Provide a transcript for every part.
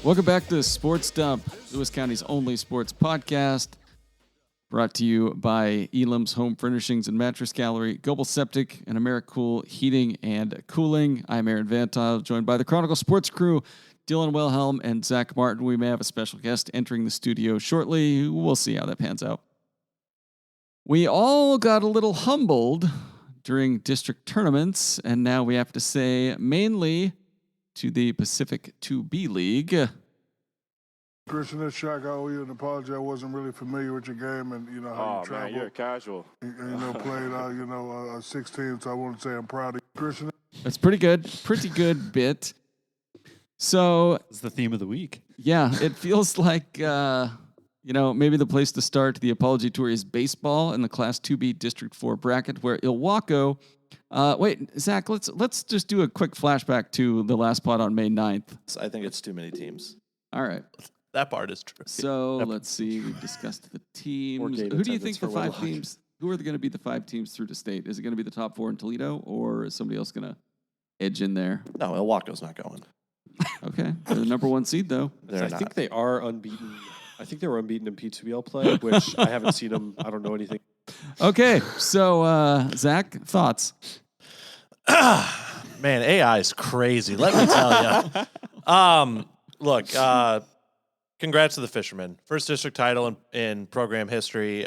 Welcome back to Sports Dump, Lewis County's only sports podcast, brought to you by Elam's Home Furnishings and Mattress Gallery, Goebel Septic, and Americool Heating and Cooling. I'm Aaron Vantile, joined by the Chronicle Sports crew, Dylan Wilhelm and Zach Martin. We may have a special guest entering the studio shortly. We'll see how that pans out. We all got a little humbled during district tournaments, and now we have to say mainly to the Pacific 2B League. Christian, this shock, I owe you an apology. I wasn't really familiar with your game and, how you travel. Man, you're a casual. And, played, 16, so I want to say I'm proud of you. Christian. That's pretty good. Pretty good bit. So it's the theme of the week. Yeah, it feels like, maybe the place to start the apology tour is baseball in the Class 2B District 4 bracket, where Ilwaco. Zach, let's just do a quick flashback to the last pot on May 9th. I think it's too many teams. All right. That part is true. So let's see. We've discussed the teams. Who do you think the five teams? Who are going to be the five teams through to state? Is it going to be the top four in Toledo, or is somebody else going to edge in there? No, Ilwaco's not going. Okay. They're the number one seed, though. I think they are unbeaten. I think they were unbeaten in P2BL play, which I haven't seen them. I don't know anything. Okay. So, Zach, thoughts? Man, AI is crazy. Let me tell you. Look, congrats to the Fishermen. First district title in program history.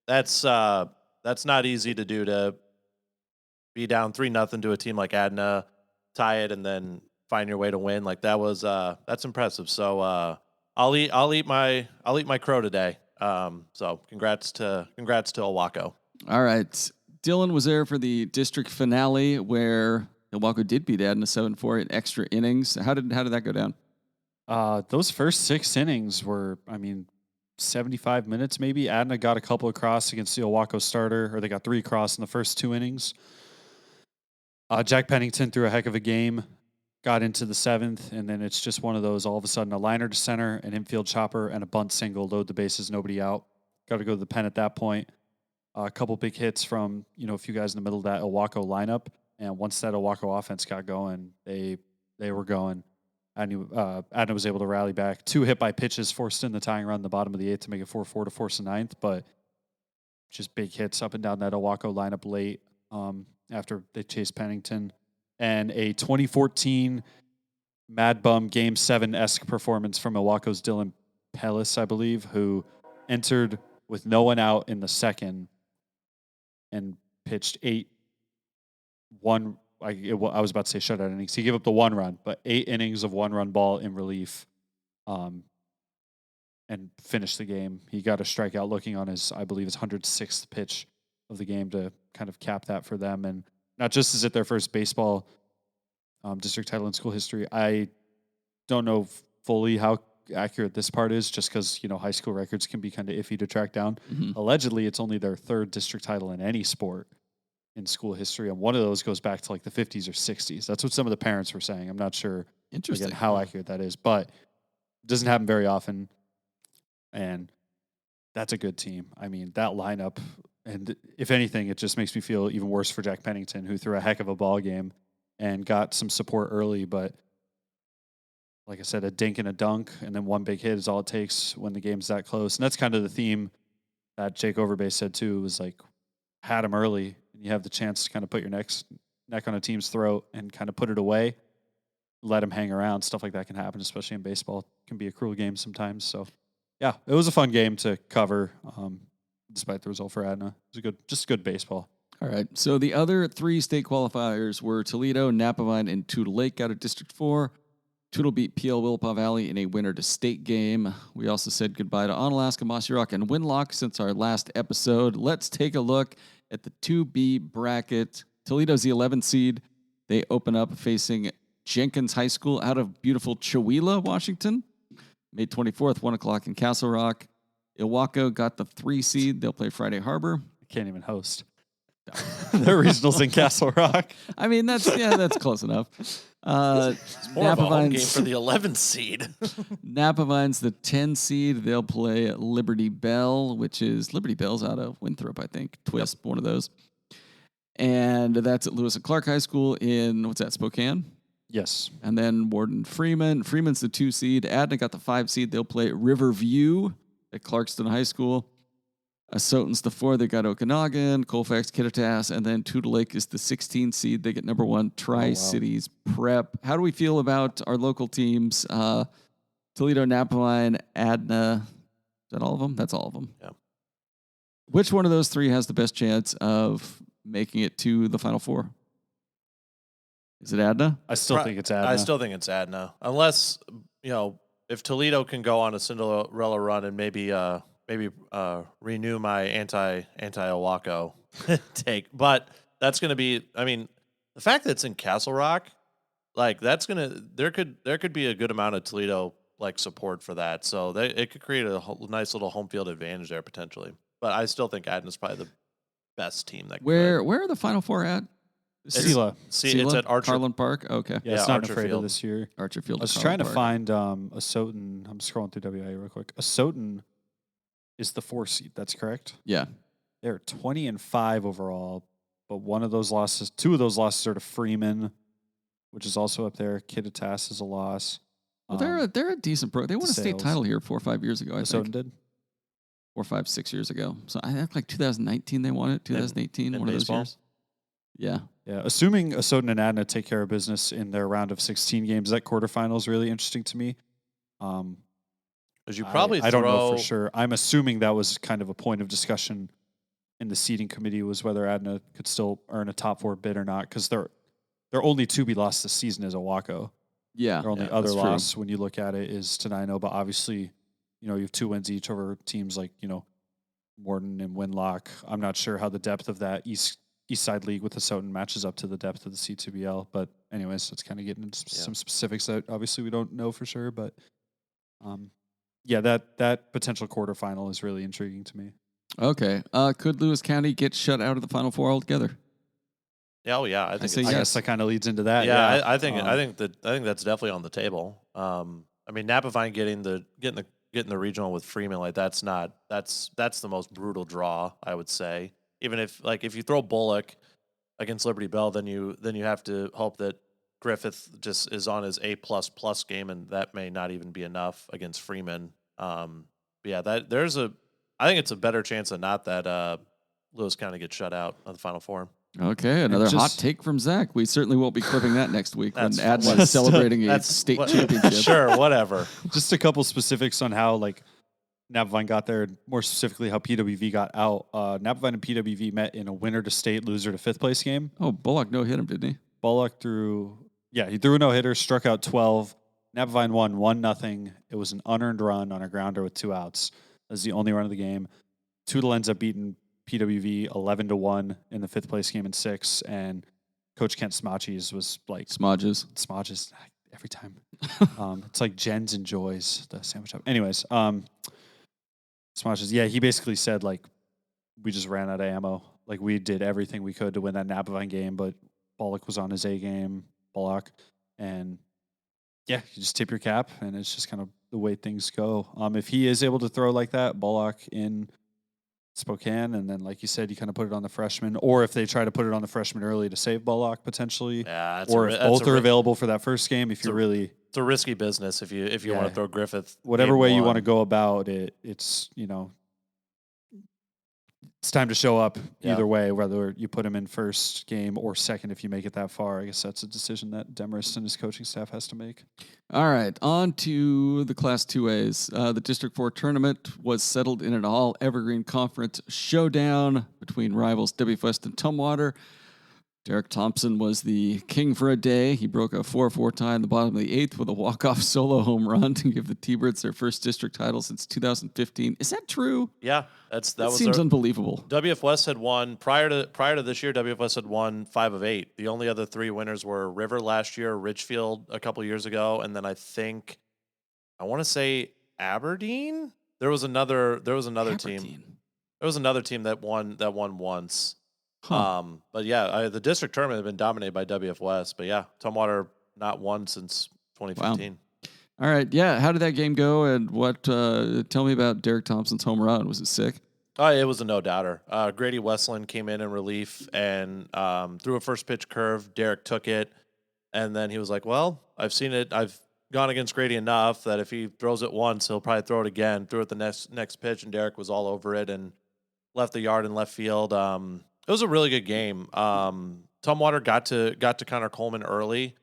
That's not easy to do, to be down 3-0 to a team like Adna, tie it, and then find your way to win. Like that's impressive. So I'll eat my crow today. So congrats to Ilwaco. All right. Dylan was there for the district finale where Ilwaco did beat Adna 7-4 in extra innings. How did that go down? Those first 6 innings were, 75 minutes maybe. Adna got a couple across against the Ilwaco starter, or they got 3 across in the first 2 innings. Jack Pennington threw a heck of a game, got into the 7th, and then it's just one of those, all of a sudden, a liner to center, an infield chopper, and a bunt single, load the bases, nobody out. Got to go to the pen at that point. A couple big hits from, a few guys in the middle of that Ilwaco lineup. And once that Ilwaco offense got going, they were going. Adna was able to rally back. 2 hit-by pitches forced in the tying run in the bottom of the 8th to make it 4-4 to force the 9th. But just big hits up and down that Ilwaco lineup late after they chased Pennington. And a 2014 Mad Bum Game 7-esque performance from Ilwaco's Dylan Pellis, I believe, who entered with no one out in the second and pitched 8 I was about to say shutout innings. He gave up the 1 run, but 8 innings of 1-run ball in relief, and finished the game. He got a strikeout looking on his 106th pitch of the game to kind of cap that for them. And not just is it their first baseball district title in school history. I don't know fully how accurate this part is, just because high school records can be kind of iffy to track down. Mm-hmm. Allegedly, it's only their 3rd district title in any sport in school history, and one of those goes back to like the 50s or 60s. That's what some of the parents were saying. I'm not sure again, how accurate that is, but it doesn't happen very often, and that's a good team. That lineup, and if anything, it just makes me feel even worse for Jack Pennington, who threw a heck of a ball game and got some support early, but like I said, a dink and a dunk, and then 1 big hit is all it takes when the game's that close. And that's kind of the theme that Jake Overbay said too, was like, had him early, and you have the chance to kind of put your neck on a team's throat and kind of put it away, let him hang around. Stuff like that can happen, especially in baseball. It can be a cruel game sometimes. So, yeah, it was a fun game to cover, despite the result for Adna. It was just good baseball. All right. So the other 3 state qualifiers were Toledo, Napavine, and Toutle Lake out of District 4. Toutle beat PL Willapa Valley in a winner-to-state game. We also said goodbye to Onalaska, Mossy Rock, and Winlock since our last episode. Let's take a look at the 2B bracket. Toledo's the 11th seed. They open up facing Jenkins High School out of beautiful Chewelah, Washington. May 24th, 1 o'clock in Castle Rock. Ilwaco got the 3 seed. They'll play Friday Harbor. Can't even host. Their regionals in Castle Rock. That's close enough. It's more of a home game for the 11th seed. Napavine's the 10 seed. They'll play Liberty Bell, which is Liberty Bell's out of Winthrop, I think. Twist, one of those. And that's at Lewis and Clark High School in, Spokane? Yes. And then Warden Freeman. Freeman's the 2 seed. Adna got the 5 seed. They'll play Riverview at Clarkston High School. Asotan's the 4. They got Okanagan, Colfax, Kittitas, and then Tudor Lake is the 16 seed. They get number 1, Tri-Cities Prep. How do we feel about our local teams? Toledo, Napawine, Adna. Is that all of them? That's all of them. Yeah. Which one of those 3 has the best chance of making it to the Final Four? Is it Adna? I still think it's Adna. I still think it's Adna. Unless, if Toledo can go on a Cinderella run and maybe renew my anti-Ilwaco take. But that's going to be, the fact that it's in Castle Rock, there could be a good amount of Toledo support for that. So it could create a nice little home field advantage there potentially. But I still think Adna's probably the best team. Where are the Final Four at? Sela. It's at Archer. Harlan Park? Okay. Yeah, it's not Archer afraid Field. of this year. Archer Field. I was trying to find Asotan. I'm scrolling through WIA real quick. Asotan is the 4 seed. That's correct. Yeah. They're 20-5 overall, but two of those losses are to Freeman, which is also up there. Kittitas is a loss. Well, they're a decent pro. They won a state title here 4 or 5 years ago. I think. Asotan did 4, 5, 6 years ago. So I think 2019 they won it. 2018, one of those years. Yeah. Yeah. Assuming Asotan and Adna take care of business in their round of 16 games, that quarterfinal is really interesting to me. Because you probably I don't know for sure. I'm assuming that was kind of a point of discussion in the seeding committee was whether Adna could still earn a top 4 bid or not, because their only 2 be lost this season is Ilwaco. Yeah. Their only other loss when you look at it is to Tenino, but obviously, you have 2 wins each over teams like, Morton and Winlock. I'm not sure how the depth of that East Side League with Asotan matches up to the depth of the C2BL, but anyways, that's kind of getting into some specifics that obviously we don't know for sure, but that potential quarterfinal is really intriguing to me. Okay. Could Lewis County get shut out of the Final Four altogether? Yeah, I I say I yes. guess that kind of leads into that. Yeah, I think that's definitely on the table. Napavine getting the regional with Freeman, that's the most brutal draw, I would say. Even if you throw Bullock against Liberty Bell, then you have to hope that Griffith just is on his A++ game, and that may not even be enough against Freeman. I think it's a better chance than not that Lewis County gets shut out of the Final Four. Okay, another hot take from Zach. We certainly won't be clipping that next week when Adna is celebrating a state championship. Sure, whatever. Just a couple specifics on how Napavine got there, more specifically how PWV got out. Napavine and PWV met in a winner to state, loser to 5th place game. Oh, Bullock no-hit him, didn't he? Bullock he threw a no-hitter, struck out 12. Napavine won 1-0. It was an unearned run on a grounder with 2 outs. That was the only run of the game. Toodle ends up beating PWV 11-1 in the 5th place game in 6, and Coach Kent Smodges was like Smodges every time. It's like Jen's enjoys the sandwich shop. Anyways, Smodges, he basically said we just ran out of ammo. We did everything we could to win that Napavine game, but Bullock was on his A game, and you just tip your cap, and it's just kind of the way things go. If he is able to throw like that, Bullock in Spokane, and then like you said, you kind of put it on the freshman, or if they try to put it on the freshman early to save Bullock potentially, or if both are available for that first game, it's a risky business if you want to throw Griffith. Whatever way you want to go about it, it's it's time to show up either way, whether you put him in first game or second if you make it that far. I guess that's a decision that Demarest and his coaching staff has to make. All right, on to the Class 2As. The District 4 tournament was settled in an all-evergreen conference showdown between rivals WF West and Tumwater. Derek Thompson was the king for a day. He broke a 4-4 tie in the bottom of the 8th with a walk-off solo home run to give the T-Birds their first district title since 2015. Is that true? Yeah, that seems unbelievable. WF West had won prior to this year. WF West had won 5 of 8. The only other 3 winners were River last year, Richfield a couple years ago, and then I want to say Aberdeen. There was another team. There was another team that won once. Huh. But the district tournament had been dominated by WF West. But Tumwater not won since 2015. Wow. All right, how did that game go? And what? Tell me about Derek Thompson's home run. Was it sick? It was a no-doubter. Grady Westland came in relief and threw a first pitch curve. Derek took it, And then he was like, well, I've seen it. I've gone against Grady enough that if he throws it once, he'll probably throw it again. Threw it the next pitch, and Derek was all over it and left the yard in left field. It was a really good game. Tumwater got to Connor Coleman early,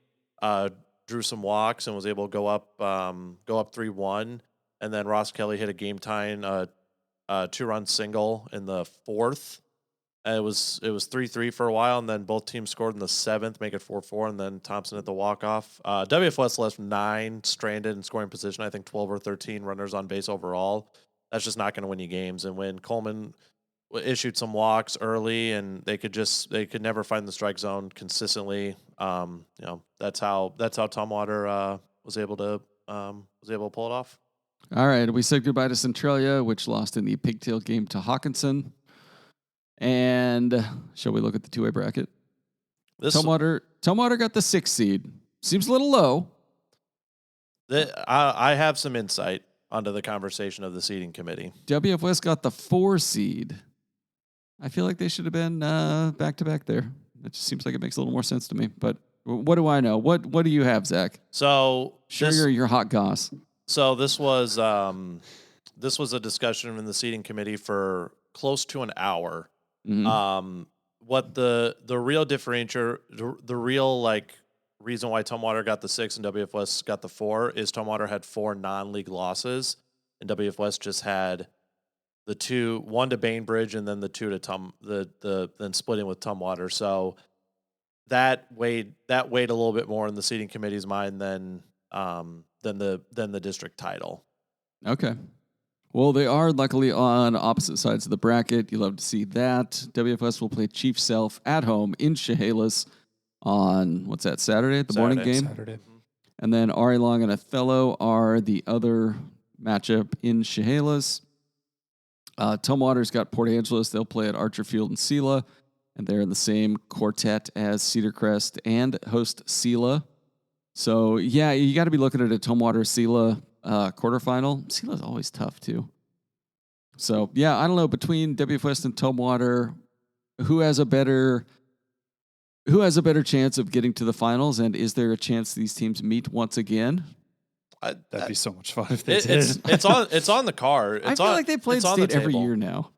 drew some walks, and was able to go up 3-1. And then Ross Kelly hit a game tying 2-run single in the fourth. And it was 3-3 for a while, and then both teams scored in the seventh, make it 4-4, and then Thompson hit the walk-off. WFS left 9 stranded in scoring position, I think 12 or 13 runners on base overall. That's just not going to win you games. And when Coleman issued some walks early, and they could never find the strike zone consistently, that's how Tumwater was able to pull it off. All right, we said goodbye to Centralia, which lost in the pigtail game to Hawkinson. And shall we look at the two-way bracket? Tumwater got the 6th seed. Seems a little low. I have some insight onto the conversation of the seeding committee. WFS got the 4 seed. I feel like they should have been back-to-back there. It just seems like it makes a little more sense to me. But what do I know? What do you have, Zach? So you're hot goss. So this was a discussion in the seating committee for close to an hour. Mm-hmm. What the real differentiator, the real reason why Tumwater got the 6 and WFS got the 4 is Tumwater had 4 non-league losses, and WFS just had the 2, 1 to Bainbridge, and then the 2 to then splitting with Tumwater. So that weighed a little bit more in the seating committee's mind than the district title. Okay. Well, they are luckily on opposite sides of the bracket. You love to see that. WFS will play Chief Self at home in Chehalis on, what's that, Saturday? Morning game? Saturday. And then Ari Long and Othello are the other matchup in Chehalis. Tumwater's got Port Angeles. They'll play at Archer Field in Sela. And they're in the same quartet as Cedar Crest and host Sela. So, yeah, you got to be looking at a Tumwater-Sela quarterfinal. Sela's always tough, too. So, yeah, I don't know. Between WFS and Tumwater, who has a better chance of getting to the finals? And is there a chance these teams meet once again? That'd be so much fun if they did. It's on the card. I feel like they play state every year now.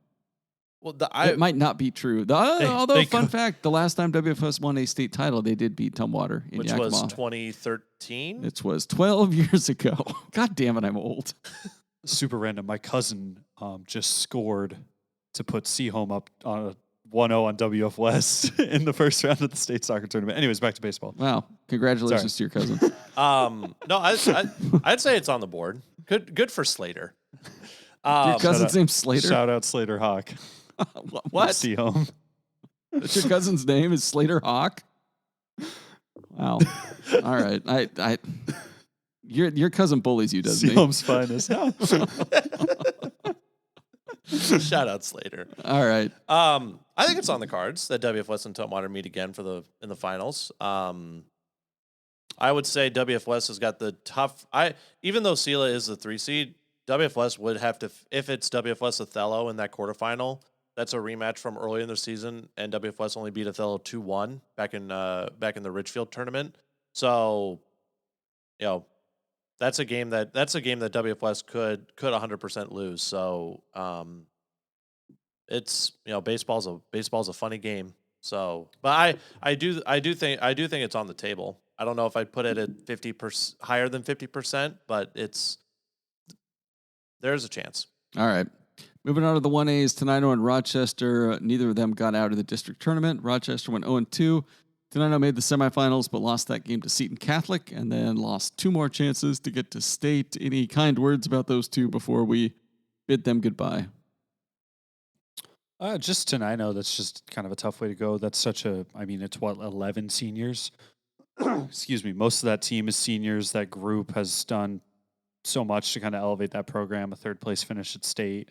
Well, it might not be true. Although, fun fact, the last time WFS won a state title, they did beat Tumwater in which Yakima. was 2013? It was 12 years ago. God damn it, I'm old. Super random. My cousin just scored to put Seahome up on a 1-0 on WFS in the first round of the state soccer tournament. Anyways, back to baseball. Wow. Congratulations to your cousin. No, I'd say it's on the board. Good for Slater. Your cousin's name's Slater? Shout out Slater Hawk. What? Seahome. That's your cousin's name is Slater Hawk? Wow. All right. Your cousin bullies you, doesn't he? Seahome's finest. Shout out Slater. All right. I think it's on the cards that WFS and Tumwater meet again in the finals. I would say WFS has got the tough. Even though Sela is the 3 seed, WFS would have to, if it's WFS Othello in that quarterfinal. That's a rematch from earlier in the season, and WFS only beat Othello 2-1 back in the Richfield tournament. So, that's a game that WFS could 100% lose. So, it's baseball's a funny game. So, but I do think it's on the table. I don't know if I'd put it at 50% higher than 50%, but there's a chance. All right. Moving on to the 1As, Tenino and Rochester. Neither of them got out of the district tournament. Rochester went 0-2. Tenino made the semifinals, but lost that game to Seton Catholic, and then lost 2 more chances to get to state. Any kind words about those two before we bid them goodbye? Just Tenino, that's just kind of a tough way to go. That's it's 11 seniors. Excuse me. Most of that team is seniors. That group has done so much to kind of elevate that program. A 3rd place finish at state.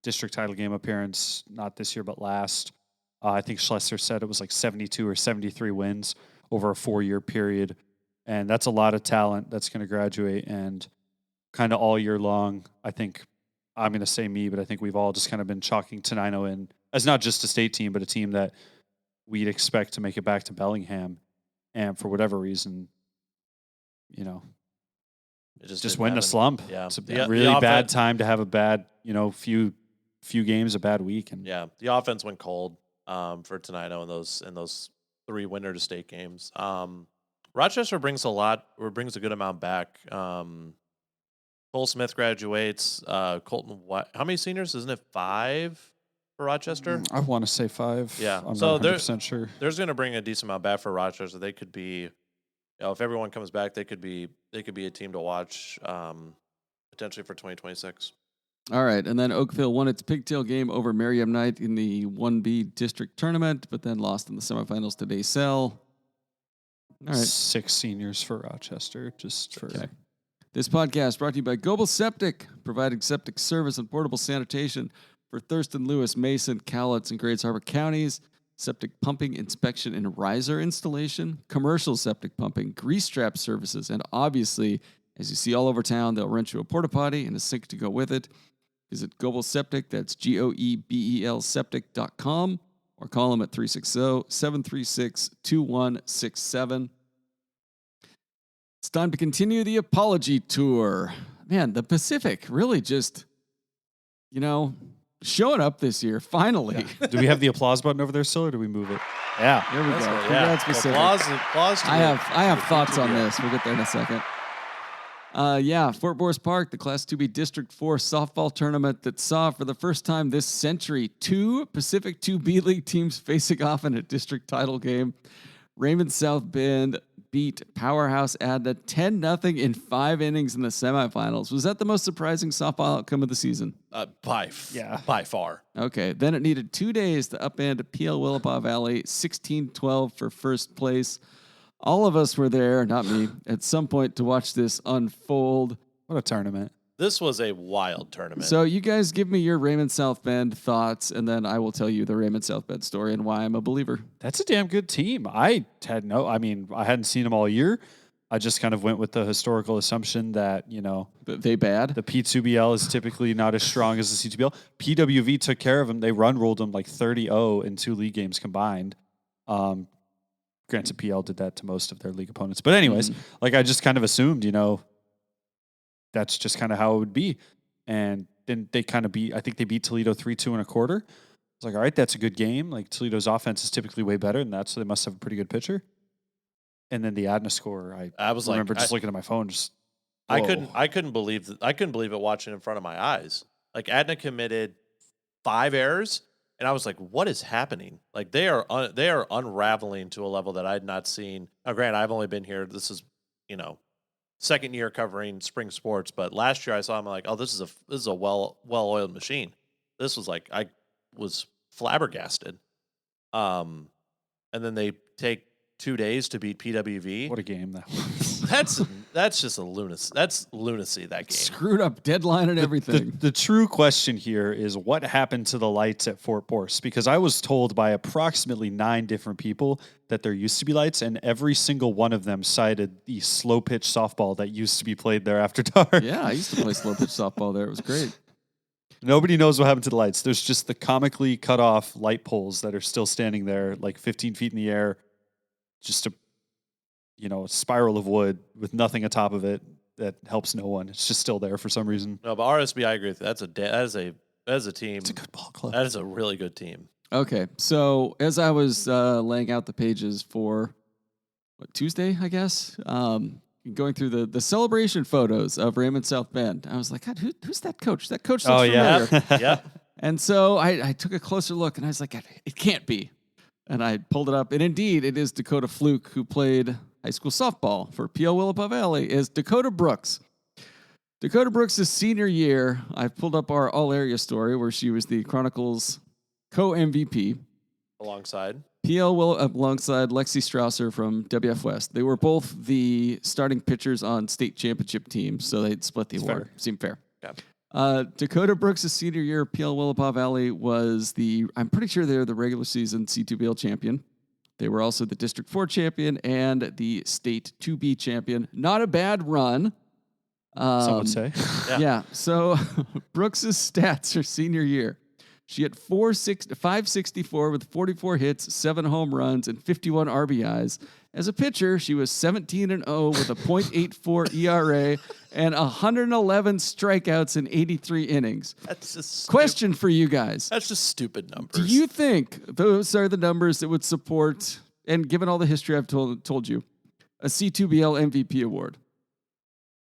District title game appearance, not this year, but last. I think Schlesser said it was like 72 or 73 wins over a 4-year period. And that's a lot of talent that's going to graduate. And kind of all year long, I think, I'm going to say me, but I think we've all just kind of been chalking Tenino in as not just a state team, but a team that we'd expect to make it back to Bellingham. and for whatever reason, It just didn't went in a happen. slump. Yeah. It's a The really bad offense- time to have a bad, few games, a bad week. And Yeah, the offense went cold for Tenino in those 3 winner to state games. Rochester brings a good amount back. Cole Smith graduates. Colton White. How many seniors? Isn't it 5 for Rochester? I want to say 5. Yeah. I'm So not 100% sure. There's going to bring a decent amount back for Rochester. They could be, if everyone comes back, they could be a team to watch potentially for 2026. All right, and then Oakville won its pigtail game over Merriam Knight in the 1B district tournament, but then lost in the semifinals to Daysell. All right. 6 seniors for Rochester, just for Okay. This podcast brought to you by Goebel Septic, providing septic service and portable sanitation for Thurston, Lewis, Mason, Cowlitz, and Grays Harbor counties. Septic pumping, inspection, and riser installation, commercial septic pumping, grease trap services, and obviously, as you see all over town, they'll rent you a porta potty and a sink to go with it. Visit Goebel Septic, that's Goebel septic.com, or call them at 360-736-2167. It's time to continue the apology tour. Man, the Pacific really just, showing up this year, finally. Do we have the applause button over there still, or do we move it? Yeah. There we go. That's right, Congrats, Pacific. Applause to I you. have thoughts on this. We'll get there in a second. Fort Morris Park, the Class 2B District 4 softball tournament that saw for the first time this century 2 Pacific 2B League teams facing off in a district title game. Raymond South Bend beat Powerhouse Adna 10-0 in 5 innings in the semifinals. Was that the most surprising softball outcome of the season? By far. Okay, then it needed 2 days to upend PL Willapa Valley 16-12 for first place. All of us were there, not me, at some point to watch this unfold. What a tournament. This was a wild tournament. So you guys give me your Raymond South Bend thoughts, and then I will tell you the Raymond South Bend story and why I'm a believer. That's a damn good team. I hadn't seen them all year. I just kind of went with the historical assumption that, They bad? the P2BL is typically not as strong as the C2BL. PWV took care of them. They ruled them like 30-0 in 2 league games combined. Granted, PL did that to most of their league opponents. But anyways, I just kind of assumed, that's just kind of how it would be. And then they kind of I think they beat Toledo 3-2 and a quarter. It's like, all right, that's a good game. Like, Toledo's offense is typically way better than that, so they must have a pretty good pitcher. And then the Adna score, I was remember just looking at my phone, just I whoa. couldn't believe it watching in front of my eyes. Like, Adna committed 5 errors, and I was like, what is happening? Like, they are unraveling to a level that I had not seen. Now, granted, I've only been here. This is, second year covering spring sports, but last year I saw them like, oh, this is a well-oiled machine. This was like, I was flabbergasted. And then they take 2 days to beat PWV. What a game that was. That's just a lunacy. That's lunacy, that game. Screwed up deadline and everything. The true question here is what happened to the lights at Fort Morse? Because I was told by approximately 9 different people that there used to be lights, and every single one of them cited the slow pitch softball that used to be played there after dark. Yeah, I used to play slow pitch softball there. It was great. Nobody knows what happened to the lights. There's just the comically cut off light poles that are still standing there, like 15 feet in the air, just a spiral of wood with nothing atop of it that helps no one. It's just still there for some reason. No, but RSB, I agree with you. That is a team. It's a good ball club. That is a really good team. Okay, so as I was laying out the pages for Tuesday, I guess, going through the celebration photos of Raymond South Bend, I was like, God, who's that coach? That coach looks familiar. Yeah. And so I took a closer look, and I was like, it can't be. And I pulled it up, and indeed, it is Dakota Fluke, who played high school softball for PL Willapa Valley, is Dakota Brooks. Dakota Brooks' senior year, I pulled up our all-area story where she was the Chronicle's co-MVP. Alongside alongside Lexi Strausser from WF West. They were both the starting pitchers on state championship teams, so they'd split the award. Fair. Seemed fair. Yeah. Dakota Brooks' senior year, PL Willapa Valley was I'm pretty sure they're the regular season C2BL champion. They were also the District 4 champion and the State 2B champion. Not a bad run. Some would say. Yeah. So Brooks' stats her senior year. She had 564 with 44 hits, 7 home runs, and 51 RBIs. As a pitcher, she was 17-0 with a .84 ERA and 111 strikeouts in 83 innings. That's just Question for you guys. That's just stupid numbers. Do you think those are the numbers that would support, and given all the history I've told you, a C2BL MVP award?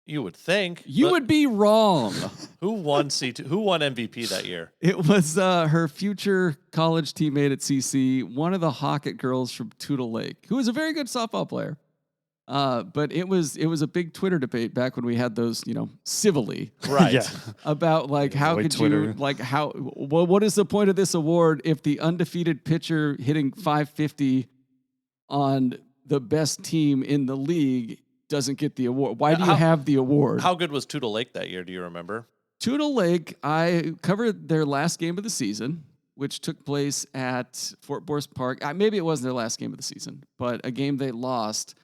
You would think. You would be wrong. Who won C2? Who won MVP that year? It was her future college teammate at CC, one of the Hockett girls from Tootle Lake, who was a very good softball player. But it was a big Twitter debate back when we had those, civilly, Right. Yeah. about like how could Twitter. what is the point of this award if the undefeated pitcher hitting 550 on the best team in the league doesn't get the award? Why do you have the award? How good was Tootle Lake that year? Do you remember? Tootle Lake, I covered their last game of the season, which took place at Fort Borse Park. Maybe it wasn't their last game of the season, but a game they lost.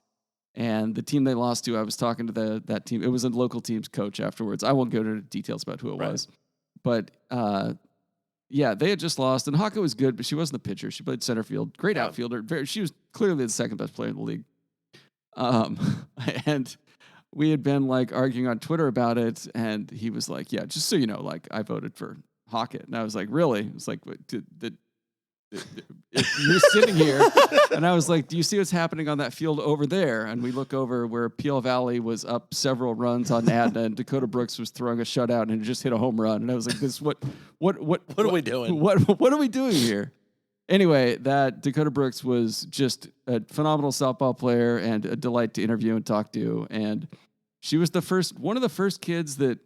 And the team they lost to, I was talking to that team. It was a local team's coach afterwards. I won't go into details about who it was. But, they had just lost. And Haka was good, but she wasn't the pitcher. She played center field. Great outfielder. She was clearly the second best player in the league. And we had been arguing on Twitter about it, and he was like, "Yeah, just so you know, I voted for Hockett." And I was like, "Really?" It's like, you're sitting here, and I was like, "Do you see what's happening on that field over there?" And we look over where Peel Valley was up several runs on Adna, and Dakota Brooks was throwing a shutout and just hit a home run. And I was like, "This what are we doing? What are we doing here?" Anyway, that Dakota Brooks was just a phenomenal softball player and a delight to interview and talk to. And she was one of the first kids that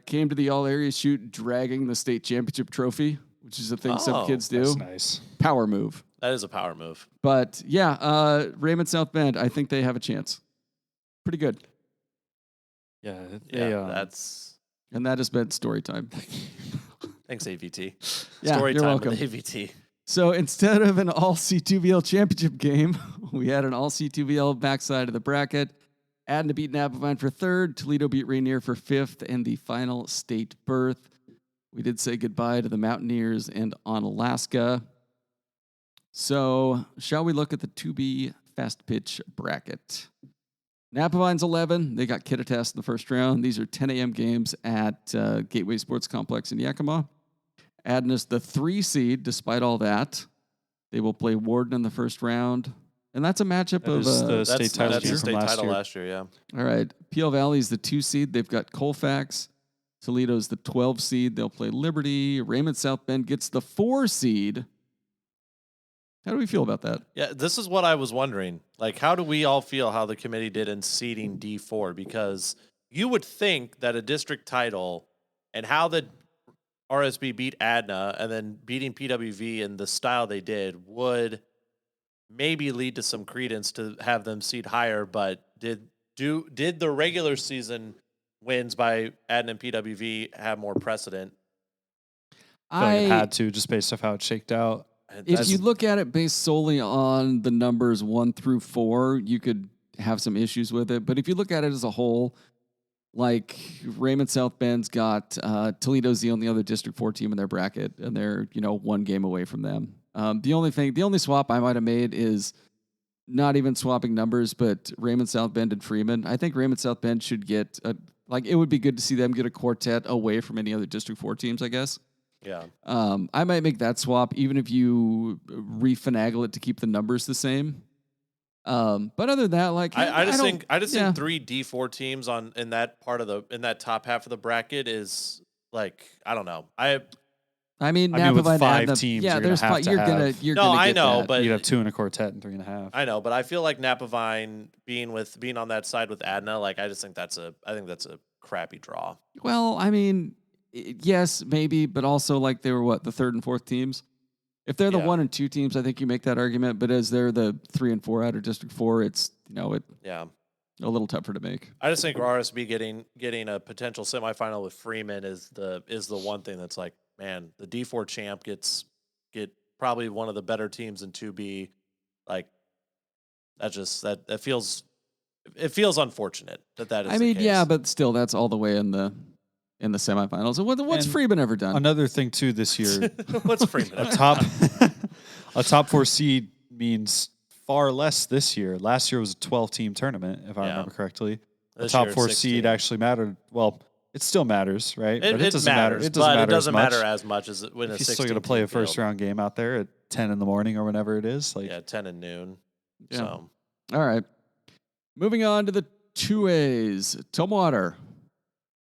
came to the all area shoot dragging the state championship trophy, which is a thing some kids do. That's nice. Power move. That is a power move. But Raymond South Bend, I think they have a chance. Pretty good. Yeah, And that has been story time. Thanks, AVT. Yeah, Story you're time welcome. with AVT. So instead of an all C2BL championship game, we had an all C2BL backside of the bracket. Adna beat Napavine for third. Toledo beat Rainier for fifth and the final state berth. We did say goodbye to the Mountaineers and Onalaska. So shall we look at the 2B fast pitch bracket? Napavine's 11. They got Kittitas in the first round. These are 10 a.m. games at Gateway Sports Complex in Yakima. Adna's the 3 seed, despite all that. They will play Warden in the first round. And that's a matchup That of is the That's state title the game state from last title year. last year, yeah. All right. Peel Valley's the 2 seed. They've got Colfax. Toledo's the 12 seed. They'll play Liberty. Raymond South Bend gets the 4 seed. How do we feel about that? Yeah, this is what I was wondering. How do we all feel how the committee did in seeding D4? Because you would think that a district title and how the RSB beat Adna and then beating PWV in the style they did would maybe lead to some credence to have them seed higher. But did the regular season wins by Adna and PWV have more precedent? I feel like it had to, just based off how it shaked out. If you look at it based solely on the numbers 1 through 4, you could have some issues with it. But if you look at it as a whole, Raymond South Bend's got Toledo's the only other District 4 team in their bracket, and they're 1 game away from them. The only swap I might have made is not even swapping numbers, but Raymond South Bend and Freeman. I think Raymond South Bend should get it would be good to see them get a quartet away from any other District 4 teams, I guess. Yeah. I might make that swap even if you refinagle it to keep the numbers the same. But other than that, I just think 3 D4 teams in that top half of the bracket is I don't know. With 5 teams, yeah, you're gonna have you're No, gonna I get know, that. but you'd have 2 and a quartet and 3.5. I know, but I feel like Napavine being on that side with Adna, I just think that's a crappy draw. Well, yes, maybe, but also they were the 3rd and 4th teams. If they're the 1 and 2 teams, I think you make that argument. But as they're the 3 and 4 out of District 4, it's a little tougher to make. I just think RSB getting a potential semifinal with Freeman is the one thing that's man, the D4 champ get probably one of the better teams in 2B. That feels unfortunate that is. the case. Yeah, but still, that's all the way in the semifinals. What's And Freeman ever done? Another thing too this year, What's Freeman? a top 4 seed means far less this year. Last year was a 12-team tournament, if I remember correctly. The This top year it's 4 16. seed actually mattered. Well, it still matters, right? It doesn't matters, matter. It doesn't matter doesn't as much. matter as much as when If a you're 16 still going to play a field. first-round game out there at 10 in the morning or whenever it is. Like, Yeah, 10 and noon. Yeah. So All right. Moving on to the 2As. Tumwater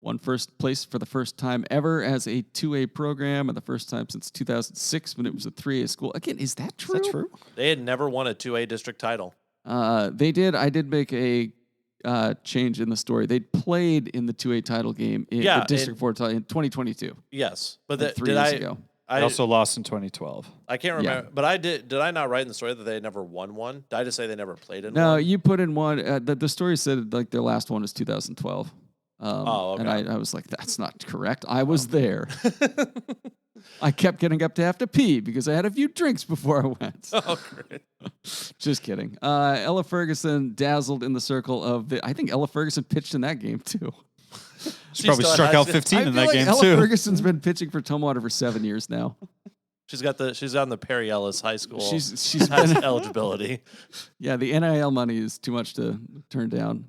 won first place for the first time ever as a 2A program, and the first time since 2006 when it was a 3A school. Again, is that true? is that true? they had never won a 2A district title. They did. I did make a change in the story. They played in the 2A title game in the District 4 title in 2022. Yes, but like 3 did years I? ago. I also lost in 2012. I can't remember, but I did. Did I not write in the story that they never won one? Did I just say they never played in one? No, you put in one. The story said like their last one was 2012. Okay. And I was like, that's not correct. I was there. I kept getting up to have to pee because I had a few drinks before I went. Oh, great. Just kidding. Ella Ferguson dazzled in the circle of the. I think Ella Ferguson pitched in that game too. She probably still struck has out it. 15 I in feel that like game Ella too. Ferguson's been pitching for Tumwater for 7 years now. She's on the Perry Ellis High School. She's has been eligibility. Yeah, the NIL money is too much to turn down.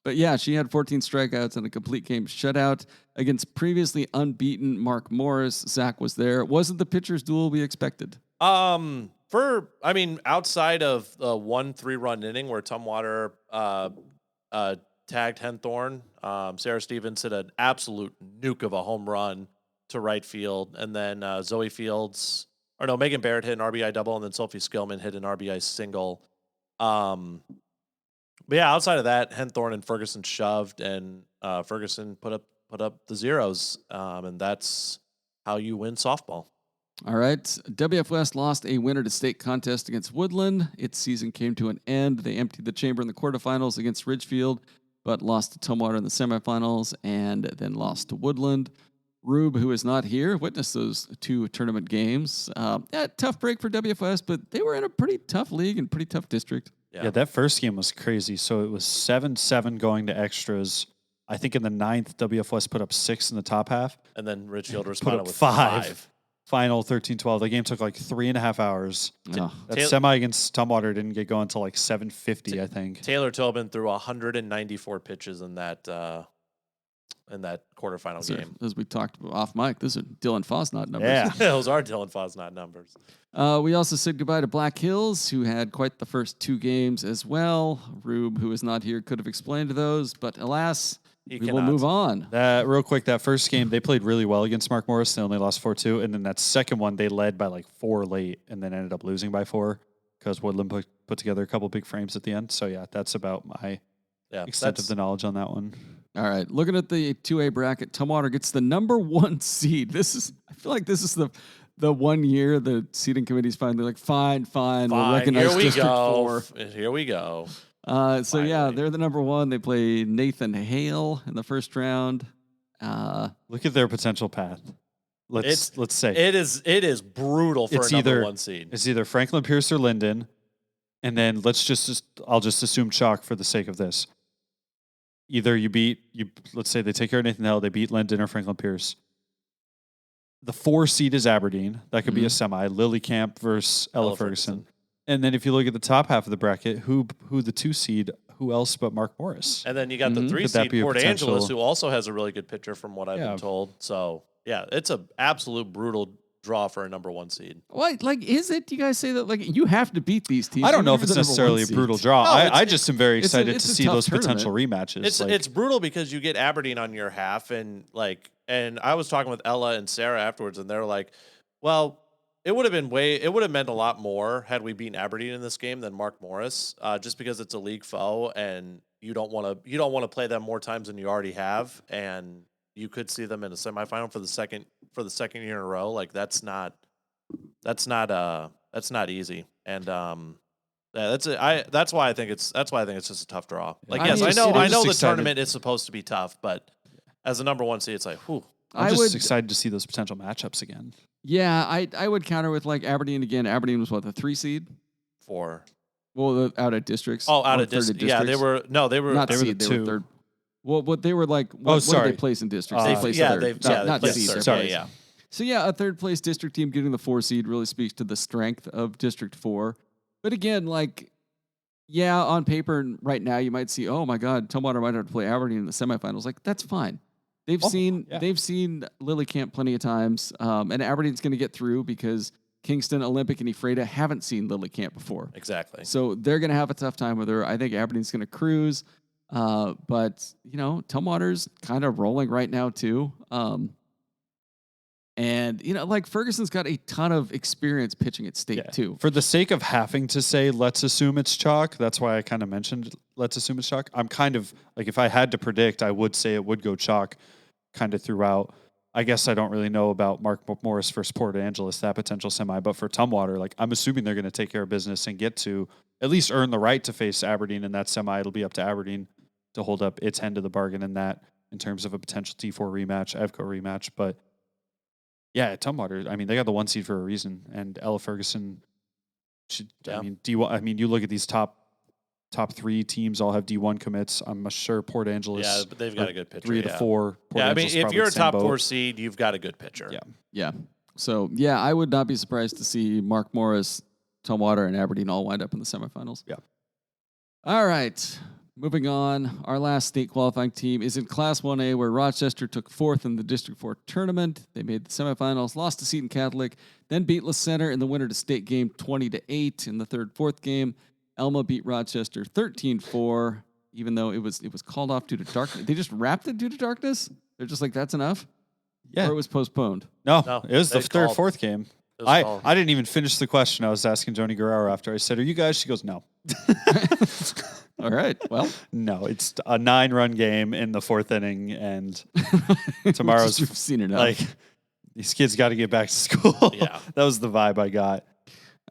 But yeah, she had 14 strikeouts and a complete game shutout against previously unbeaten Mark Morris. Zach was there. Wasn't the pitcher's duel we expected? Outside of the 1 3-run inning where Tumwater tagged Henthorne, Sarah Stevens hit an absolute nuke of a home run to right field, and then Megan Barrett hit an RBI double, and then Sophie Skillman hit an RBI single. But yeah, outside of that, Henthorne and Ferguson shoved, and Ferguson put up the zeros, and that's how you win softball. All right. WF West lost a winner to state contest against Woodland. Its season came to an end. They emptied the chamber in the quarterfinals against Ridgefield, but lost to Tumwater in the semifinals and then lost to Woodland. Rube, who is not here, witnessed those 2 tournament games. Tough break for WF West, but they were in a pretty tough league and pretty tough district. Yeah, that first game was crazy. So it was 7-7 going to extras. I think in the 9th, WF West put up 6 in the top half. And then Ridgefield Put responded up with 5. Final 13-12. The game took like 3.5 hours. Oh. That semi against Tumwater didn't get going until like 7:50, I think. Taylor Tobin threw 194 pitches in that quarterfinal So, game. as we talked off mic, those are Dylan Fosnot numbers. Yeah. Those are Dylan Fosnot numbers. We also said goodbye to Black Hills, who had quite the first 2 games as well. Rube, who is not here, could have explained those, but alas, we will move on. Real quick, that first game, they played really well against Mark Morris. They only lost 4-2. And then that second one, they led by like 4 late and then ended up losing by 4 because Woodland put together a couple big frames at the end. So, yeah, that's about my extent of the knowledge on that one. All right, looking at the 2A bracket, Tumwater gets the number 1 seed. I feel like this is the 1 year the seeding committee's finally like, fine, we'll recognize Here we District go. 4. Here we go. So yeah, they're the number 1. They play Nathan Hale in the first round. Look at their potential path. Let's say it is brutal for a number 1 seed. It's either Franklin Pierce or Linden, and then I'll just assume chalk for the sake of this. Either let's say they take care of Nathan Hale, they beat Linden or Franklin Pierce. The 4 seed is Aberdeen. That could be a semi. Lily Camp versus Ella Ferguson. And then if you look at the top half of the bracket, who the 2 seed, who else but Mark Morris? And then you got the 3 Could that seed be a Port Angeles, potential- who also has a really good pitcher from what I've been told. So yeah, it's an absolute brutal draw for a number 1 seed. What, like, is it? You guys say that, like, you have to beat these teams. I don't know if You're it's the number 1 necessarily a seed. brutal draw. I just am very excited to it's a see tough those potential rematches. It's brutal because you get Aberdeen on your half, and I was talking with Ella and Sarah afterwards, and they're like, well, it would have meant a lot more had we beaten Aberdeen in this game than Mark Morris, just because it's a league foe and you don't want to play them more times than you already have, and you could see them in a semifinal for the second year in a row. Like that's not easy, and that's why I think it's just a tough draw. Like, yes, I know the tournament is supposed to be tough, but as a number 1 seed, it's like, whew. I'm just excited to see those potential matchups again. Yeah, I would counter with like Aberdeen again. Aberdeen was what, the 3 seed? 4. Well, out of districts. Oh, out of districts. Yeah, they were not they seed. the They 2. were third. Well, what they were like. What did they place in districts? They placed third. They not placed seed. third. Sorry. Yeah. So yeah, a 3rd place district team getting the 4 seed really speaks to the strength of District 4. But again, like, yeah, on paper right now you might see, oh my God, Tumwater might have to play Aberdeen in the semifinals. Like, that's fine. They've seen Lillekamp plenty of times, and Aberdeen's going to get through because Kingston, Olympic, and Ephrata haven't seen Lillekamp before. Exactly. So they're going to have a tough time with her. I think Aberdeen's going to cruise, but Tumwater's kind of rolling right now too. And, like Ferguson's got a ton of experience pitching at state too. For the sake of having to say, let's assume it's chalk, that's why I kind of mentioned, let's assume it's chalk. I'm kind of like, if I had to predict, I would say it would go chalk kind of throughout. I guess I don't really know about Mark Morris versus Port Angeles, that potential semi, but for Tumwater, like I'm assuming they're going to take care of business and get to at least earn the right to face Aberdeen in that semi. It'll be up to Aberdeen to hold up its end of the bargain in that, in terms of a potential T4 rematch, EVCO rematch. But yeah, Tumwater, I mean, they got the 1 seed for a reason, and Ella Ferguson should, I mean, D1, I mean, you look at these top 3 teams all have D1 commits. I'm sure Port Angeles. Yeah, but they've got a good pitcher. 3 of the 4. Port Angeles, if you're a top 4 seed, you've got a good pitcher. Yeah. So, yeah, I would not be surprised to see Mark Morris, Tumwater, and Aberdeen all wind up in the semifinals. Yeah. All right. Moving on, our last state qualifying team is in Class 1A, where Rochester took 4th in the District 4 tournament. They made the semifinals, lost to Seton Catholic, then beat La Center in the winner to state game 20-8 in the 3rd-4th game. Elma beat Rochester 13-4, even though it was called off due to darkness. They just wrapped it due to darkness? They're just like, that's enough? Yeah. Or it was postponed? No, it was the 3rd-4th game. I didn't even finish the question. I was asking Joni Guerrero after I said, "Are you guys?" She goes, "No." All right. Well, no, it's a 9-run game in the 4th inning, and tomorrow's you've seen it now. Like, these kids got to get back to school. Yeah, that was the vibe I got.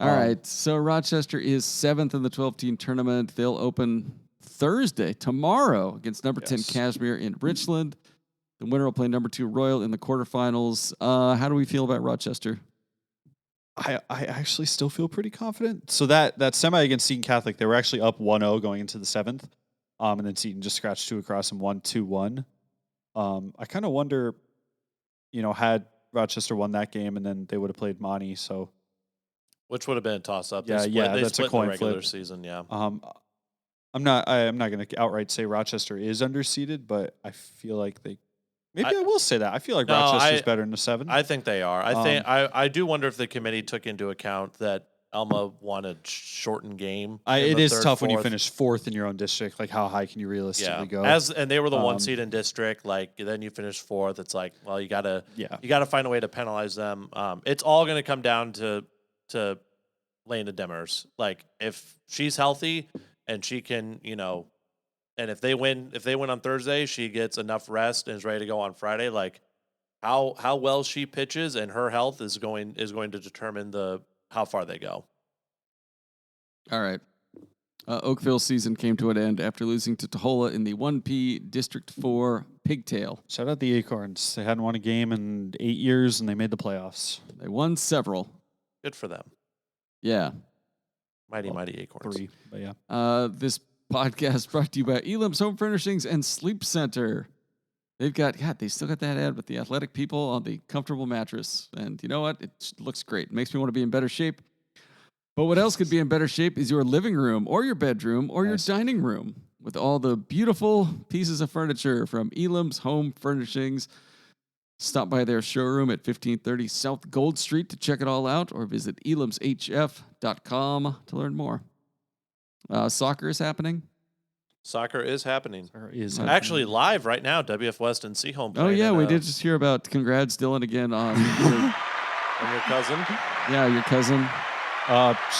All right. So Rochester is 7th in the 12-team tournament. They'll open Thursday, tomorrow, against number 10 Kashmir in Richland. The winner will play number 2 Royal in the quarterfinals. How do we feel about Rochester? I actually still feel pretty confident. So that semi against Seton Catholic, they were actually up 1-0 going into the 7th. And then Seton just scratched 2 across and won 2-1. I kind of wonder, had Rochester won that game and then they would have played Monty. So, which would have been a toss-up. Yeah, they that's split a coin the regular flip. season. Yeah. I'm not going to outright say Rochester is underseeded, but I feel like they. Maybe I will say that. I feel like Rochester's better in the 7. I think they are. I do wonder if the committee took into account that Elma won a shortened game. It is tough when you finish 4th in your own district. Like, how high can you realistically go? And they were the 1 seed in district. Like, then you finish 4th. It's like, well, you gotta find a way to penalize them. It's all going to come down to Lena Demers. Like, if she's healthy and she can, and if they win on Thursday, she gets enough rest and is ready to go on Friday. Like, how well she pitches and her health is going to determine how far they go. All right. Oakville's season came to an end after losing to Taholah in the 1P District 4 Pigtail. Shout out the Acorns. They hadn't won a game in 8 years, and they made the playoffs. They won several. Good for them. Yeah. Mighty Acorns. 3, but yeah. This podcast brought to you by Elam's Home Furnishings and Sleep Center. They still got that ad with the athletic people on the comfortable mattress. And you know what? It looks great. It makes me want to be in better shape. But what else could be in better shape is your living room or your bedroom or your dining room with all the beautiful pieces of furniture from Elam's Home Furnishings. Stop by their showroom at 1530 South Gold Street to check it all out, or visit elamshf.com to learn more. Soccer is happening. Soccer is happening. Actually live right now. WF West and Seaholm. Oh yeah, we did just hear about. Congrats, Dylan, again on your cousin. Yeah, your cousin.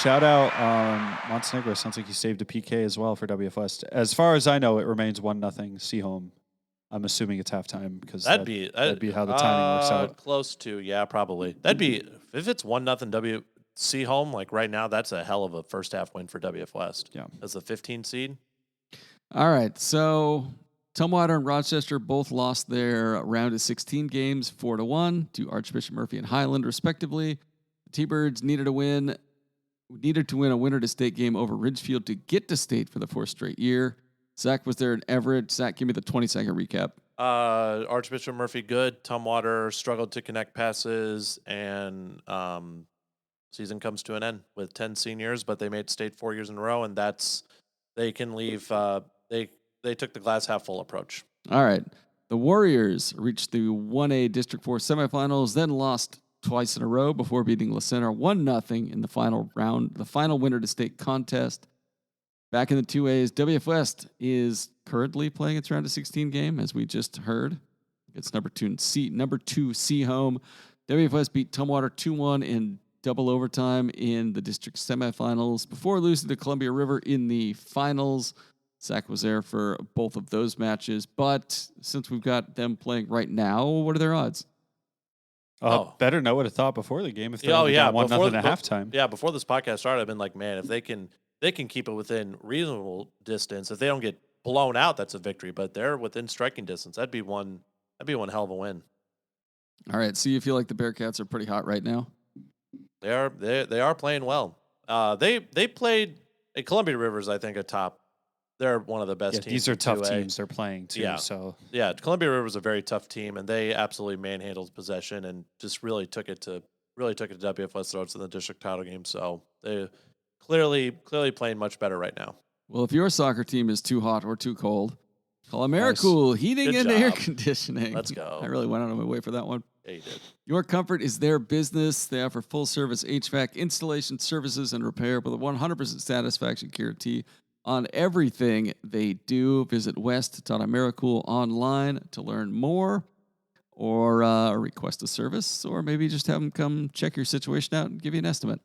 Shout out Montenegro. Sounds like he saved a PK as well for WF West. As far as I know, it remains 1-0 Seaholm. I'm assuming it's halftime because that'd be how the timing works out. Close to, probably. That'd be if it's 1-0 Seaholm. Like right now, that's a hell of a first half win for WF West. Yeah, as the 15 seed. All right, so Tumwater and Rochester both lost their round of 16 games 4-1 to Archbishop Murphy and Highland, respectively. The T-Birds needed to win a winner to state game over Ridgefield to get to state for the 4th straight year. Zach was there in Everett. Zach, give me the 20-second recap. Archbishop Murphy good. Tumwater struggled to connect passes, and season comes to an end with 10 seniors, but they made state 4 years in a row, and they can leave. They took the glass half full approach. All right. The Warriors reached the 1A District 4 semifinals, then lost twice in a row before beating La Center 1-0 in the final round, the final winner to state contest. Back in the 2As, WF West is currently playing its round of 16 game, as we just heard. It's number 2 C home. WF West beat Tumwater 2-1 in double overtime in the district semifinals before losing to Columbia River in the finals. Zach was there for both of those matches, but since we've got them playing right now, what are their odds? Better know what I thought before the game if they're only down 1-0 at halftime. Yeah, before this podcast started, I've been like, man, if they can keep it within reasonable distance. If they don't get blown out, that's a victory. But they're within striking distance. That'd be one hell of a win. All right, so you feel like the Bearcats are pretty hot right now? They are playing well. They played at Columbia Rivers, I think, a top. They're one of the best teams. These are tough 2A. teams they're playing too. Yeah. So Columbia River is a very tough team, and they absolutely manhandled possession and just really took it to WFS throats in the district title game. So they clearly playing much better right now. Well, if your soccer team is too hot or too cold, call Americool Heating Good and Air job. Conditioning. Let's go. I really went out of my way for that one. Yeah, you did. Your comfort is their business. They offer full-service HVAC installation services and repair with a 100% satisfaction guarantee on everything they do. Visit west.americool online to learn more or request a service, or maybe just have them come check your situation out and give you an estimate.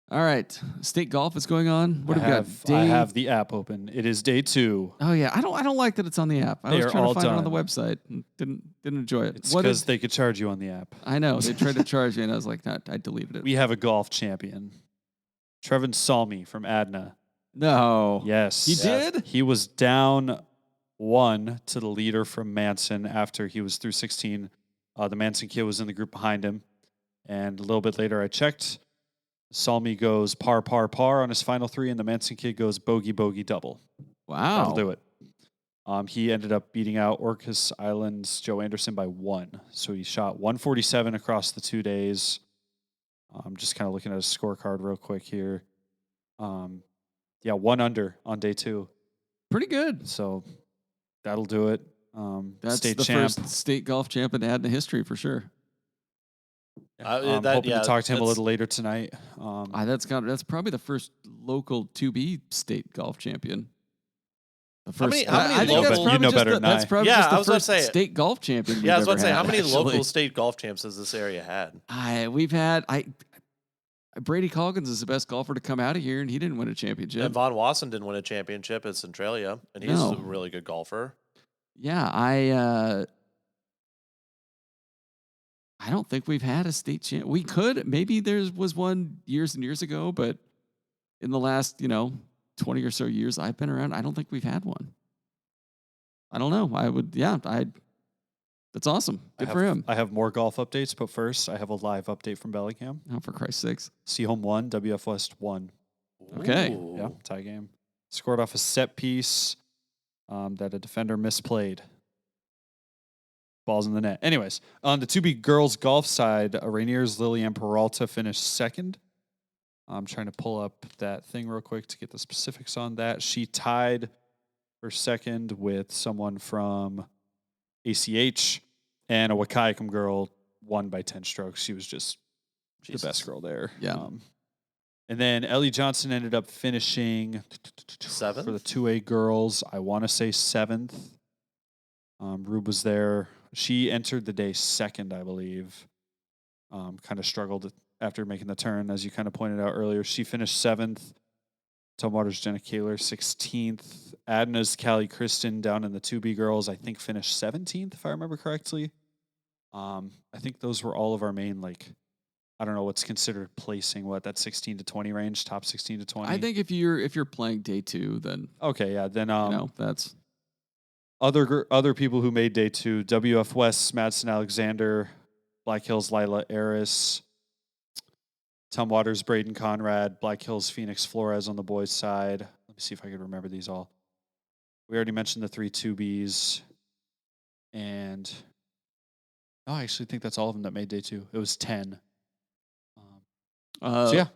All right. State golf is going on. What have we got? I have the app open. It is day 2. Oh, yeah. I don't like that it's on the app. I was trying to find it on the done. website and didn't enjoy it. It's because they could charge you on the app. I know. They tried to charge me, and I was like, I deleted it. We have a golf champion. Trevin Salmi from Adna. No. Yes. He did? He was down 1 to the leader from Manson after he was through 16. The Manson kid was in the group behind him. And a little bit later, I checked. Salmi goes par, par, par on his final 3, and the Manson kid goes bogey, bogey, double. Wow. That'll do it. He ended up beating out Orcas Island's Joe Anderson by 1. So he shot 147 across the 2 days. I'm just kind of looking at his scorecard real quick here. 1 under on day 2. Pretty good. So that'll do it. That's state the champ. first state golf champ in Adna history for sure. I'm hoping to talk to him a little later tonight. That's probably the first local 2B state golf champion. The How first, many I think local- that's probably You know just better the, than that's I. probably Yeah, just I the was about to first say- state golf champion. Yeah, I was about to say, ever how had, many actually. local state golf champs has this area had? We've had Brady Calkins is the best golfer to come out of here, and he didn't win a championship. And Von Wasson didn't win a championship at Centralia, and he's No. a really good golfer. Yeah, I don't think we've had a state champ. We could. Maybe there was one years and years ago, but in the last, 20 or so years I've been around, I don't think we've had one. I don't know. That's awesome. Good for him. I have more golf updates, but first I have a live update from Bellingham. Oh, for Christ's sakes. Seaholm 1, WF West 1. Okay. Ooh. Yeah, tie game. Scored off a set piece that a defender misplayed. Balls in the net. Anyways, on the 2B girls golf side, Rainier's Lilian Peralta finished 2nd. I'm trying to pull up that thing real quick to get the specifics on that. She tied for 2nd with someone from ACH, and a Wakayakum girl won by 10 strokes. She was just the best girl there. Yeah. And then Ellie Johnson ended up finishing 7th? for the 2A girls. I want to say 7th. Rube was there. She entered the day 2nd, I believe. Kind of struggled after making the turn, as you kind of pointed out earlier. She finished 7th. Tumwater's Jenna Kaler 16th. Adna's Callie Kristen down in the 2B girls, I think finished 17th, if I remember correctly. I think those were all of our main, I don't know what's considered placing, that 16 to 20 range, top 16 to 20. I think if you're playing day 2, then Okay, yeah. Then that's other people who made day 2: WF West, Madsen Alexander, Black Hills Lila Eris, Tumwater's Braden Conrad, Black Hills Phoenix Flores on the boys' side. Let me see if I can remember these all. We already mentioned the 3 2Bs, and I actually think that's all of them that made day 2. It was 10. So yeah,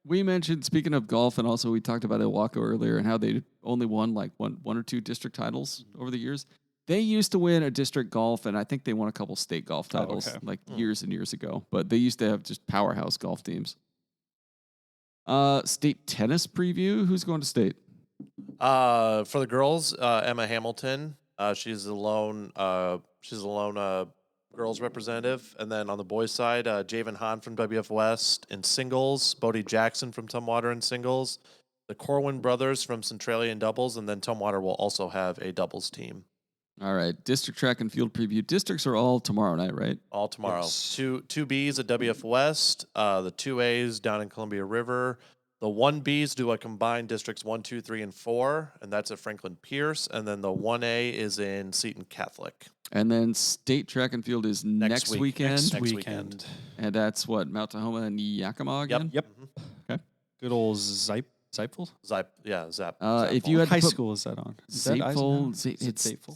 We mentioned, speaking of golf, and also we talked about Ilwaco earlier and how they only won like one or two district titles over the years. They used to win a district golf, and I think they won a couple state golf titles like years and years ago. But they used to have just powerhouse golf teams. State tennis preview. Who's going to state? For the girls, Emma Hamilton. She's the lone girls representative, and then on the boys' side, Javen Hahn from WF West in singles, Bodie Jackson from Tumwater in singles, the Corwin brothers from Centralia in doubles, and then Tumwater will also have a doubles team. All right, district track and field preview. Districts are all tomorrow night, right? All tomorrow. Yes. Two Bs at WF West, the 2As down in Columbia River. The 1Bs do a combined districts 1, 2, 3, and 4, and that's at Franklin Pierce. And then the 1A is in Seton Catholic. And then state track and field is next weekend. Next weekend. And that's what, Mount Tahoma and Yakima again? Yep. Okay. Good old Zeipfel? Zap. If you had High to put school is that on? Is that Zeipfel, Eisenhower? it's Zeipfel?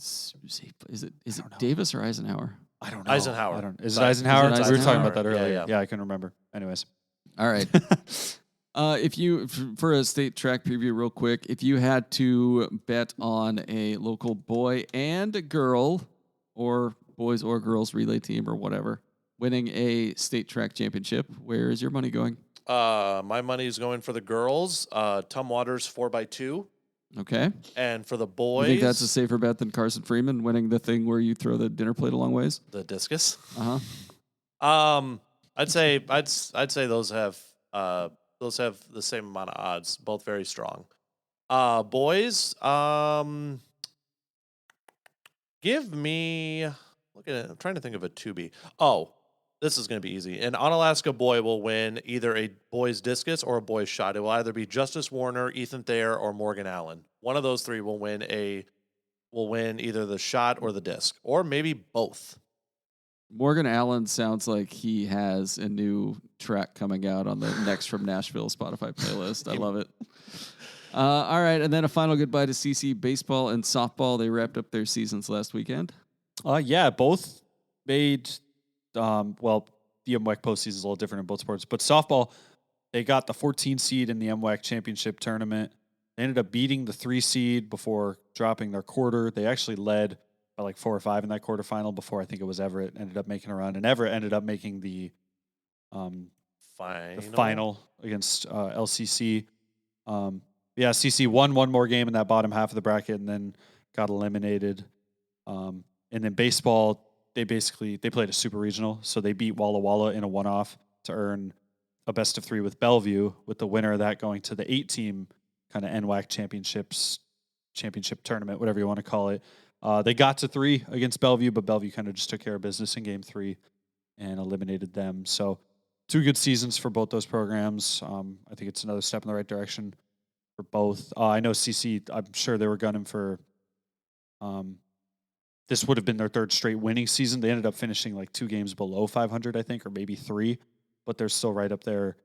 Is it don't know. Davis or Eisenhower? I don't know. Eisenhower. Is it Eisenhower? Is it We were talking Eisenhower? about that earlier. Yeah. I can remember. Anyways. All right. If you, for a state track preview real quick, if you had to bet on a local boy and a girl or boys or girls relay team or whatever winning a state track championship, where is your money going? My money is going for the girls. Tumwater's 4x2. Okay. And for the You boys, think that's a safer bet than Carson Freeman winning the thing where you throw the dinner plate a long ways? the discus. Uh-huh. I'd say those have the same amount of odds, both very strong. Boys, give me, look at it. I'm trying to think of a 2B. Oh, this is going to be easy. An Onalaska boy will win either a boys discus or a boys shot. It will either be Justice Warner, Ethan Thayer, or Morgan Allen. One of those three will win either the shot or the disc, or maybe both. Morgan Allen sounds like he has a new track coming out on the Next from Nashville Spotify playlist. I love it. All right, and then a final goodbye to CC baseball and softball. They wrapped up their seasons last weekend. Yeah, both made, the MWAC postseason is a little different in both sports, but softball, they got the 14 seed in the MWAC championship tournament. They ended up beating the 3 seed before dropping their quarter. They actually led by like 4 or 5 in that quarterfinal before I think it was Everett ended up making a run, and Everett ended up making the final against LCC. CC won one more game in that bottom half of the bracket and then got eliminated. And then baseball, they played a super regional, so they beat Walla Walla in a one-off to earn a best of 3 with Bellevue, with the winner of that going to the 8-team kind of NWAC championship tournament, whatever you want to call it. They got to 3 against Bellevue, but Bellevue kind of just took care of business in game 3 and eliminated them. So 2 good seasons for both those programs. I think it's another step in the right direction for both. I know CC, I'm sure they were gunning for, this would have been their 3rd straight winning season. They ended up finishing like 2 games below 500, I think, or maybe 3, but they're still right up there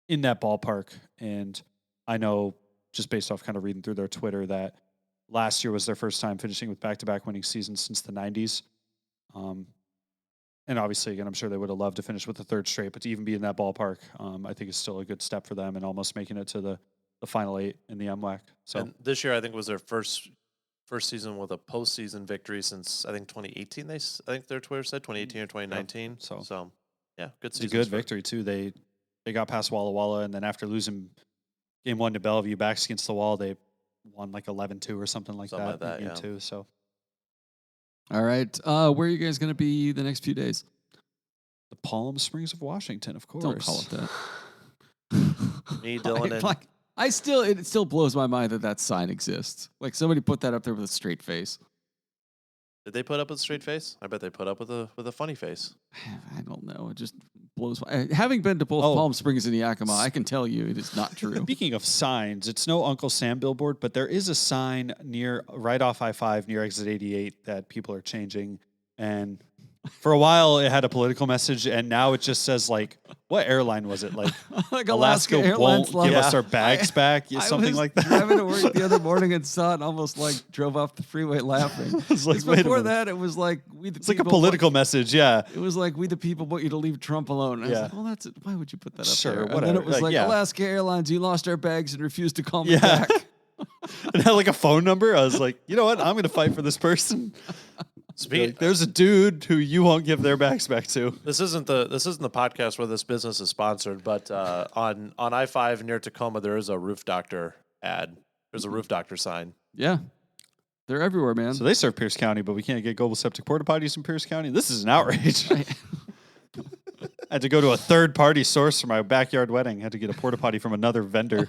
in that ballpark. And I know, just based off kind of reading through their Twitter, that last year was their first time finishing with back-to-back winning seasons since the 90s. And obviously, again, I'm sure they would have loved to finish with the 3rd straight, but to even be in that ballpark, I think is still a good step for them and almost making it to the final 8 in the MWAC. So And this year, I think, was their first season with a postseason victory since, I think, 2018. I think their Twitter said 2018 or 2019. So yeah, good it's season. a good victory, too. They got past Walla Walla, and then after losing game 1 to Bellevue, backs against the wall, they won like 11-2 or something like that in game 2. So, All right. Where are you guys going to be the next few days? the Palm Springs of Washington, of course. Don't call it that. Me, Dylan, and It still blows my mind that sign exists. Like somebody put that up there with a straight face. did they put up with a straight face? I bet they put up with a funny face. I don't know. It just blows my... Having been to both Palm Springs and Yakima, I can tell you it is not true. Speaking of signs, it's no Uncle Sam billboard, but there is a sign right off I-5 near exit 88 that people are changing. And For a while, it had a political message, and now it just says like, what airline was it? Like, Like Alaska Airlines won't give us Yeah. our bags back, something like that. Driving to work the other morning and saw it, and almost like drove off the freeway laughing. was like, 'Cause wait a before minute. that, it was like we the It's like a people political message, yeah. It was like we the people want you to leave Trump alone. And I was Yeah. like, well, that's it. Why would you put that up Sure, there? And whatever. then it was Like, like yeah. Alaska Airlines, you lost our bags and refused to call me Yeah. back. It had like a phone number. I was like, you know what? I'm going to fight for this person. Like, there's a dude who you won't give their bags back to. This isn't the podcast where this business is sponsored, but on I-5 near Tacoma, there is a roof doctor ad. There's a roof doctor sign. Yeah. They're everywhere, man. So they serve Pierce County, but we can't get Goebel Septic porta potties in Pierce County. This is an outrage. I had to go to a third-party source for my backyard wedding. I had to get a porta potty from another vendor.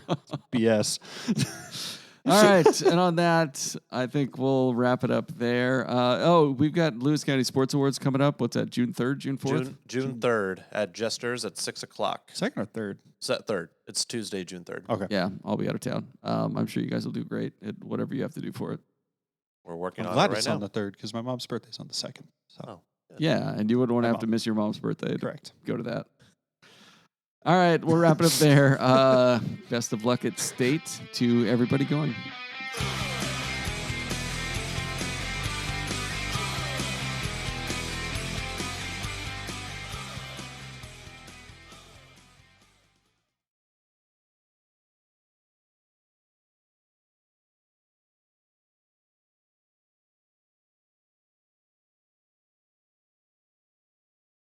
BS. All right. And on that, I think we'll wrap it up there. We've got Lewis County Sports Awards coming up. What's that, June 3rd, June 4th? June 3rd at Jester's at 6 o'clock. Second or third? Set 3rd. It's Tuesday, June 3rd. Okay. Yeah, I'll be out of town. I'm sure you guys will do great at whatever you have to do for it. We're working I'm on glad it right it's now. on the third because my mom's birthday's on the second. So Oh, good. Yeah, and you wouldn't want to My have to mom. miss your mom's birthday. correct. Go to that. All right, we'll wrap it up there. Best of luck at State to everybody going.